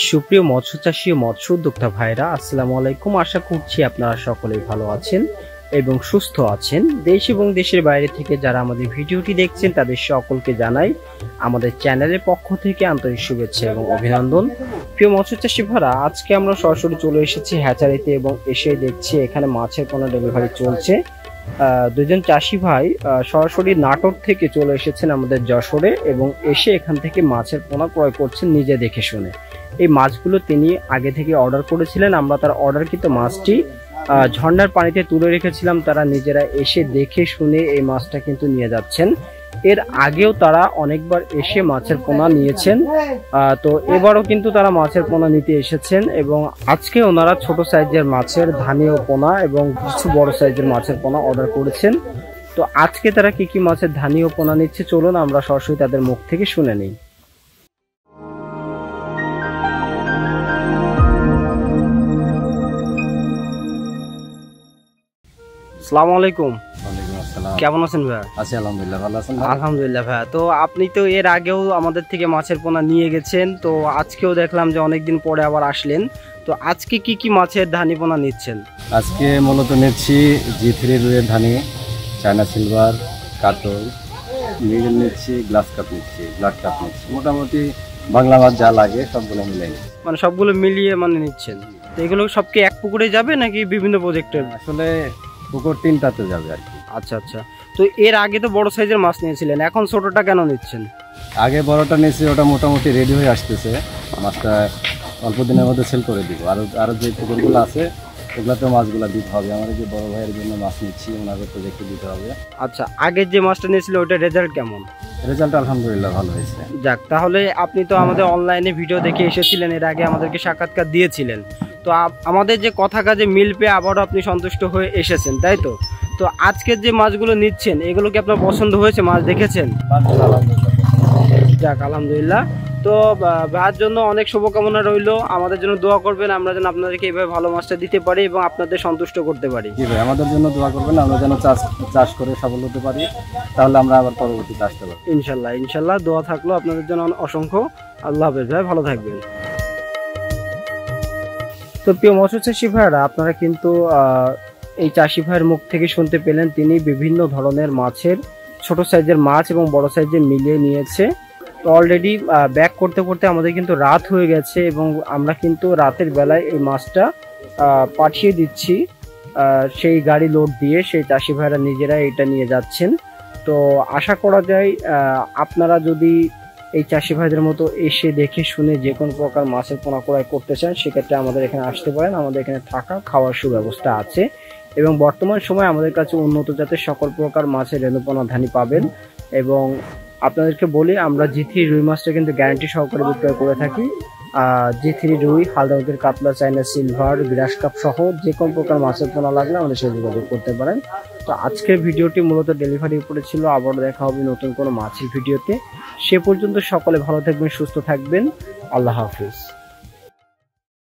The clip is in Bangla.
সুপ্রিয় মৎস্য চাষী ও মৎস্য উদ্যোক্তা ভাইরা, আসসালামু আলাইকুম। আশা করছি আপনারা সকলেই ভালো আছেন এবং সুস্থ আছেন। দেশ এবং দেশের বাইরে থেকে যারা আমাদের ভিডিওটি দেখছেন তাদের সকলকে জানাই আমাদের চ্যানেলের পক্ষ থেকে আন্তরিক শুভেচ্ছা এবং অভিনন্দন। প্রিয় মৎস্য চাষী ভাইরা, আজকে আমরা সরাসরি চলে এসেছি হ্যাচারিতে এবং এসে দেখছি এখানে মাছের পোনা ডেলিভারি চলছে। দুজন চাষি ভাই সরাসরি নাটোর থেকে চলে এসেছেন আমাদের যশোরে এবং এসে এখান থেকে মাছের পোনা ক্রয় করছেন নিজে দেখে শুনে। এই মাছগুলো তিনি আগে থেকে অর্ডার করেছিলেন, আমরা তার অর্ডারকৃত মাছটি ঝর্ণার পানিতে তুলে রেখেছিলাম। তারা নিজেরা এসে দেখে শুনে এই মাছটা কিন্তু নিয়ে যাচ্ছেন। এর আগেও তারা অনেকবার এসে মাছের পোনা নিয়েছেন, তো এবারও কিন্তু তারা মাছের পোনা নিতে এসেছেন এবং আজকে ওনারা ছোট সাইজের মাছের ধানীয় পোনা এবং কিছু বড় সাইজের মাছের পোনা অর্ডার করেছেন। তো আজকে তারা কি কি মাছের ধানীয় পোনা নিচ্ছে চলুন আমরা সরাসরি তাদের মুখ থেকে শুনে নিই। আসসালামু আলাইকুম। কেমন আছেন ভাইয়া? আছি আলহামদুলিল্লাহ, ভালো আছেন? আলহামদুলিল্লাহ ভাইয়া। তো আপনি তো এর আগেও আমাদের থেকে মাছের পোনা নিয়ে গেছেন, তো আজকেও দেখলাম যে অনেকদিন পরে আবার আসলেন। তো আজকে কি কি মাছের ধানি পোনা নিচ্ছেন? আজকে মূলত নিচ্ছি G3 রুইয়ের ধানি, চায়না সিলভার, কাতল, মিডল নিচ্ছি, গ্লাস কাপ নিচ্ছি, ব্লাড কাপ নিচ্ছি। মোটামুটি বাংলা মাছ যা লাগে সবগুলো মিলাই নিচ্ছি। মানে সবগুলো মিলিয়ে মানে নিচ্ছেন। তো এগুলো সব কি এক পুকুরে যাবে নাকি বিভিন্ন প্রজেক্টের? আসলে পুকুর 3টাতে যাবে আর কি। আচ্ছা আচ্ছা। তো এর আগে তো বড় সাইজের মাছ নিয়েছিলেন, এখন ছোটটা কেন নিচ্ছেন? আগে বড়টা নিয়েছি, ওটা মোটামুটি রেডি হয়ে আসতেছে, মাছটা অল্প দিনের মধ্যে সেল করে দিব। আরও যে পুকুরগুলো আছে ওগুলোতেও মাছগুলো দিতে হবে। আমার যে বড় ভাইয়ের জন্য মাছ নিচ্ছি, ওনাদের প্রজেক্টে দিতে হবে। আচ্ছা, আগের যে মাছটা নিয়েছিল ওটার রেজাল্ট কেমন? রেজাল্ট আলহামদুলিল্লাহ ভালো হয়েছে। যাক, তাহলে আপনি তো আমাদের অনলাইনে ভিডিও দেখে এসেছিলেন, এর আগে আমাদেরকে সাক্ষাৎকার দিয়েছিলেন। তো আমাদের যে কথা কাজে মিল পেয়ে আবারও আপনি সন্তুষ্ট হয়ে এসেছেন, তাই তো? তো আজকের যে মাছগুলো নিচ্ছেন এগুলো কি আপনার পছন্দ হয়েছে? মাছ দেখেছেন? যাক আলহামদুলিল্লাহ। তো ভাইয়ের জন্য অনেক শুভকামনা রইল, আমাদের জন্য দোয়া করবেন আমরা যেন আপনাদেরকে এইভাবে ভালো মাছটা দিতে পারি এবং আপনাদের সন্তুষ্ট করতে পারি। জি ভাই, আমাদের জন্য দোয়া করবেন, আমরা যেন চাষ করে সফল হতে পারি, তাহলে আমরা আবার পরবর্তীতে আসতে পারি ইনশাল্লাহ। ইনশাল্লাহ, দোয়া থাকলো আপনাদের জন্য অসংখ্য। আল্লাহ হাফেজ ভাই, ভালো থাকবেন। তো প্রিয় মৎস্য চাষী ভাইরা, আপনারা কিন্তু এই চাষি ভাইয়ের মুখ থেকে শুনতে পেলেন তিনি বিভিন্ন ধরনের মাছের ছোট সাইজের মাছ এবং বড় সাইজের মিলিয়ে নিয়েছে। তো অলরেডি ব্যাক করতে করতে আমাদের কিন্তু রাত হয়ে গেছে এবং আমরা কিন্তু রাতের বেলায় এই মাছটা পাঠিয়ে দিচ্ছি সেই গাড়ি লোড দিয়ে। সেই চাষি ভাইরা নিজেরা এটা নিয়ে যাচ্ছেন। তো আশা করা যায় আপনারা যদি এই চাষি ভাইদের মতো এসে দেখে শুনে যে কোনো প্রকার মাছের পোনা ক্রয় করতে চান সেক্ষেত্রে আমাদের এখানে আসতে পারেন। আমাদের এখানে থাকা খাওয়ার সুব্যবস্থা আছে এবং বর্তমান সময়ে আমাদের কাছে উন্নত জাতের সকল প্রকার মাছের রেণুপোনা ধানি পাবেন। এবং আপনাদেরকে বলি, আমরা G3 রুই মাছটা কিন্তু গ্যারান্টি সহকারে বিক্রয় করে থাকি। G3 রুই, হালদাউদের কাতলা, চায়না সিলভার, গ্রাস কাপ সহ যে কোনো প্রকার মাছের পোনা লাগলে আমাদের সাথে যোগাযোগ করতে পারেন। তো আজকের ভিডিওটি মূলত ডেলিভারি উপরে ছিল। আবার দেখা হবে নতুন কোনো মাছের ভিডিওতে। সে পর্যন্ত সকলে ভালো থাকবেন, সুস্থ থাকবেন। আল্লাহ হাফিজ।